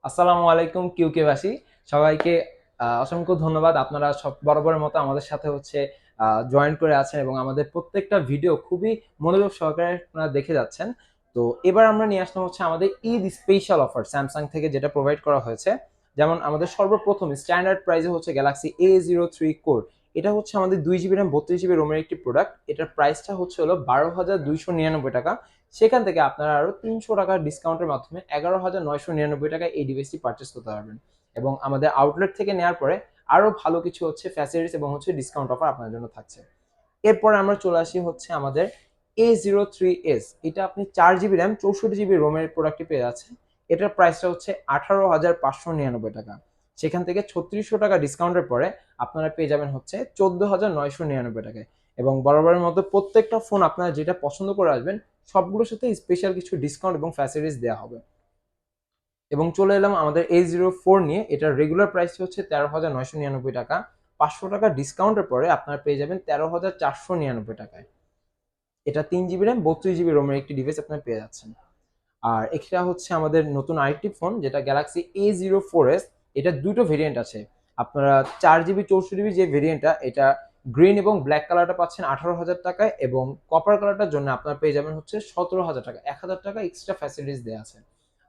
আসসালামু আলাইকুম কিউকেবাসী সবাইকে অসংখ্য ধন্যবাদ। আপনারা সব বরাবরের মতো আমাদের সাথে জয়েন করে আছেন এবং আমাদের প্রত্যেকটা ভিডিও খুবই মনোযোগ সহকারে আপনারা দেখে যাচ্ছেন। তো এবার আমরা নিয়ে আসলাম আমাদের ঈদ স্পেশাল অফার স্যামসাং থেকে যেটা প্রোভাইড করা হয়েছে। যেমন আমাদের সর্বপ্রথম স্ট্যান্ডার্ড প্রাইসে গ্যালাক্সি A03 কোর। এটা আমাদের 2 জিবি র্যাম 32 জিবি রোমের একটি প্রোডাক্ট। এটার প্রাইসটা হলো 12,299 টাকা। সেখান থেকে আপনারা আরো 300 টাকার ডিসকাউন্টের মাধ্যমে 11,999 টাকায় এই ডিভাইসটি পারচেস করতে পারবেন। এবং আমাদের আউটলেট থেকে নেওয়ার পরে আরো ভালো কিছু ফ্যাসিলিটিস এবং ডিসকাউন্ট অফার আপনার জন্য থাকছে। এরপরে আমরা চলে আসি আমাদের A03s। এটা আপনি 4 জিবি র্যাম 64 জিবি রোমের প্রোডাক্টটি পেয়ে যাচ্ছেন। এটার প্রাইসটা 18,599 টাকা। সেখান থেকে 3600 টাকা ডিসকাউন্টের পরে আপনারা পেয়ে যাবেন 14,999 টাকায়। এবং বরাবরের মতো প্রত্যেকটা ফোন আপনারা যেটা পছন্দ করে আসবেন সবগুলোর সাথে স্পেশাল কিছু ডিসকাউন্ট এবং ফ্যাসিলিটিস দেওয়া হবে। এবং চলে এলাম আমাদের A04 নিয়ে। এটার রেগুলার প্রাইস 13,999 টাকা। 500 টাকা ডিসকাউন্টের পরে আপনারা পেয়ে যাবেন 13,499 টাকায়। এটা 3 জিবি র্যাম 32 জিবি রোমের একটি ডিভাইস আপনারা পেয়ে যাচ্ছেন। আর এটা আমাদের নতুন আরেকটি ফোন যেটা গ্যালাক্সি A04s। এটা দুটো ভেরিয়েন্ট আছে। আপনারা 4 জিবি 64 জিবি যে ভেরিয়েন্টটা, এটা গ্রিন এবং ব্ল্যাক কালারটা পাচ্ছেন 18,000 টাকায়, এবং কপার কালারটার জন্য আপনারা পেয়ে যাবেন 17,000 টাকা। 1,000 টাকা এক্সট্রা ফ্যাসিলিটিস দেওয়া আছে।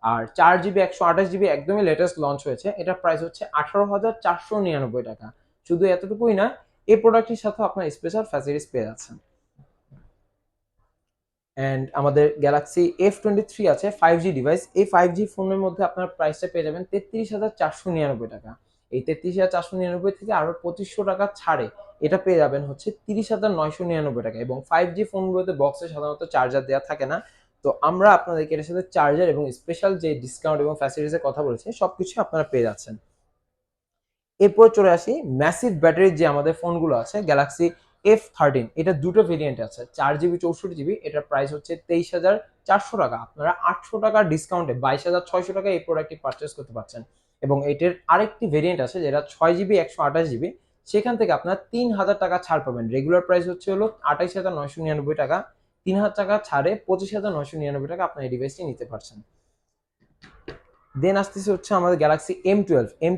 আর 4 জিবি 128 জিবি একদমই লেটেস্ট লঞ্চ হয়েছে। এটার প্রাইস 18,499 টাকা। শুধু এতটুকুই না, এই প্রোডাক্টের সাথে আপনার স্পেশাল ফ্যাসিলিটিস পেয়ে যাচ্ছেন। অ্যান্ড আমাদের গ্যালাক্সি F23 আছে 5G ডিভাইস। এই 5G ফোনের মধ্যে আপনার প্রাইসটা পেয়ে যাবেন 33,499 টাকা। এই 33,499 থেকে আরো 2500 টাকা ছাড়ে এটা পেয়ে যাবেন 30,999 টাকা। এবং 5G ফোনগুলোতে বক্সে সাধারণত চার্জার দেওয়া থাকে না। তো আমরা আপনাদেরকে এর সাথে চার্জার এবং স্পেশাল যে ডিসকাউন্ট এবং ফ্যাসিলিটিসের কথা বলেছি সবকিছু আপনারা পেয়ে যাচ্ছেন। এরপর চলে আসি ম্যাসিভ ব্যাটারির যে আমাদের ফোনগুলো আছে গ্যালাক্সি F13। এটা দুটো ভেরিয়েন্ট আছে, 4 জিবি 64 জিবি। এটার প্রাইস 23,400 টাকা। আপনারা 800 টাকার ডিসকাউন্টে 22,600 টাকা এই প্রোডাক্টটি পারচেস করতে পারছেন। এবং এটার আরেকটি ভেরিয়েন্ট আছে যেটা 6 জিবি 128 জিবি। সেখান থেকে আপনারা 3,000 টাকা ছাড় পাবেন। রেগুলার প্রাইস 28,999 টাকা। 3,000 টাকা ছাড়ে 25,999 টাকা আপনার এই ডিভাইসটি নিতে পারছেন। দেন আসতেছে আমাদের গ্যালাক্সি M12 এর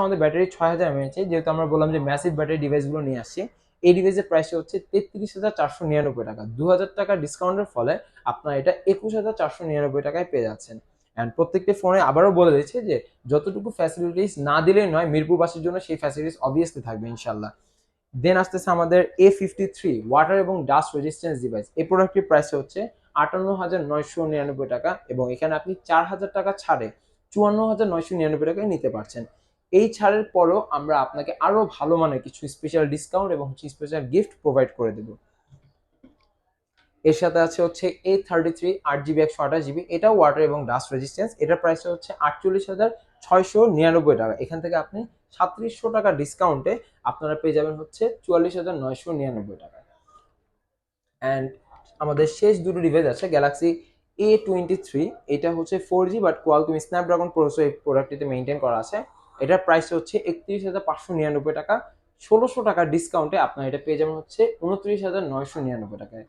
আমাদের ব্যাটারি 6,000 mAh। যেহেতু আমরা বললাম যে ম্যাসিভ ব্যাটারি ডিভাইসগুলো নিয়ে আসছি, এই ডিভাইসের প্রাইস 33,499 টাকা। 2,000 টাকা ডিসকাউন্টের ফলে আপনার এটা 21,499 টাকায় পেয়ে যাচ্ছেন। অ্যান্ড প্রত্যেকটি ফোনে আবারও বলে দিচ্ছে যে যতটুকু ফ্যাসিলিটিস না দিলেই নয়, মিরপুরবাসীর জন্য সেই ফ্যাসিলিটিস অবভিয়াসলি থাকবে ইনশাল্লাহ। দেন আসতেছে আমাদের A53 ওয়াটার এবং ডাস্ট রেজিস্ট্যান্স ডিভাইস। এই প্রোডাক্টটির প্রাইস 58,999 টাকা। এবং এখানে আপনি 4,000 টাকা ছাড়ে 54,999 টাকায় নিতে পারছেন। এই ছাড়ের পরও আমরা আপনাকে আরো ভালো মানের কিছু স্পেশাল ডিসকাউন্ট এবং স্পেশাল গিফট প্রোভাইড করে দেব। এর সাথে আছে A33 8 জিবি 128 জিবি। এটাও ওয়াটার এবং ডাস্ট রেজিস্ট্যান্স। এটার প্রাইস 48,699 টাকা। এখান থেকে আপনি 3700 টাকা ডিসকাউন্টে আপনারা পেয়ে যাবেন 44,999 টাকা। অ্যান্ড আমাদের শেষ দুটো ডিভাইস আছে গ্যালাক্সি A23। এটা 4G but Qualcomm Snapdragon processor এই প্রোডাক্টটিতে মেনটেন করা আছে। এটার প্রাইস 31,599 টাকা। 1,600 টাকা ডিসকাউন্টে আপনার এটা পেয়ে যাবেন 29,999 টাকায়।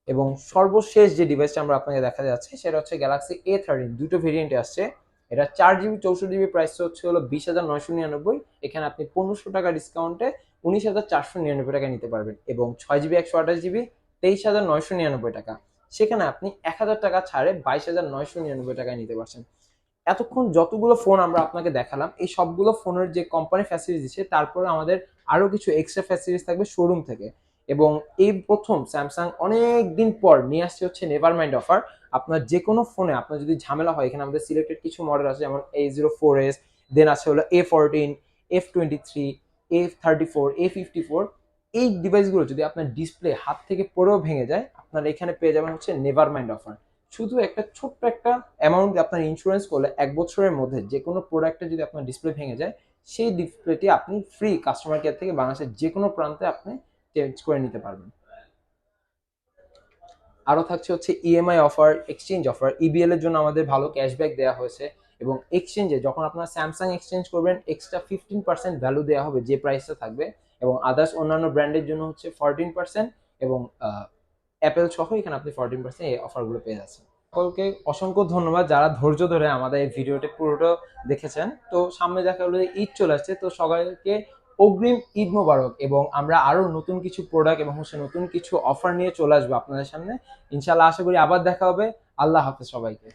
এবং সর্বশেষ যে ডিভাইসটা আমরা আপনাকে দেখা যাচ্ছে সেটা গ্যালাক্সি A13। দুটো ভেরিয়েন্টে আসছে। এটা 4 জিবি 64 জিবি প্রাইস 20,999। এখানে আপনি 1,500 টাকা ডিসকাউন্টে 19,499 টাকা নিতে পারবেন। এবং 6 জিবি 128 জিবি 23,999 টাকা। সেখানে আপনি 1,000 টাকা ছাড়ে 22,999 টাকায় নিতে পারছেন। এতক্ষণ যতগুলো ফোন আমরা আপনাকে দেখালাম এই সবগুলো ফোনের যে কোম্পানি ফ্যাসিলিটি দিচ্ছে, তারপরে আমাদের আরো কিছু এক্সট্রা ফ্যাসিলিটিস থাকবে শোরুম থেকে। এবং এই প্রথম স্যামসাং অনেক দিন পর নিয়ে আসছে নেভার মাইন্ড অফার। আপনার যে কোনো ফোনে আপনার যদি ঝামেলা হয়, এখানে আমাদের সিলেক্টেড কিছু মডেল আছে যেমন A04s, দেন আছে A14, F23, A34, A54। এই ডিভাইসগুলো যদি আপনার ডিসপ্লে হাত থেকে পড়েও ভেঙে যায়, আপনারা এখানে পেয়ে যাবেন নেভার মাইন্ড অফার। শুধু একটা ছোট্ট একটা অ্যামাউন্ট আপনার ইন্স্যুরেন্স করলে 1 বছরের মধ্যে যে কোনো প্রোডাক্টে যদি আপনার ডিসপ্লে ভেঙে যায়, সেই ডিসপ্লেটি আপনি ফ্রি কাস্টমার কেয়ার থেকে বাংলাদেশের যে কোনো প্রান্তে আপনি চেঞ্জ করে নিতে পারবেন। আরও থাকছে EMI offer, exchange offer. EBL এর জন্য আমাদের ভালো ক্যাশব্যাক দেওয়া হয়েছে। এবং এক্সচেঞ্জে যখন আপনারা স্যামসাং এক্সচেঞ্জ করবেন এক্সট্রা 15% ভ্যালু দেওয়া হবে যে প্রাইসটা থাকবে। এবং আদার্স অন্যান্য ব্র্যান্ডের জন্য 14%। এবং অ্যাপেল সহ এখানে আপনি 14% এই অফারগুলো পেয়ে যাচ্ছেন। সকলকে অসংখ্য ধন্যবাদ যারা ধৈর্য ধরে আমাদের এই ভিডিওটি পুরোটা দেখেছেন। তো সামনে দেখা হলো যে ঈদ চলে আসছে, তো সবাইকে অগ্রিম ঈদ মোবারক, এবং আমরা আরো নতুন কিছু প্রোডাক্ট এবং হচ্ছে নতুন কিছু অফার নিয়ে চলে আসবো আপনাদের সামনে। ইনশাল্লাহ আশা করি আবার দেখা হবে। আল্লাহ হাফেজ সবাইকে।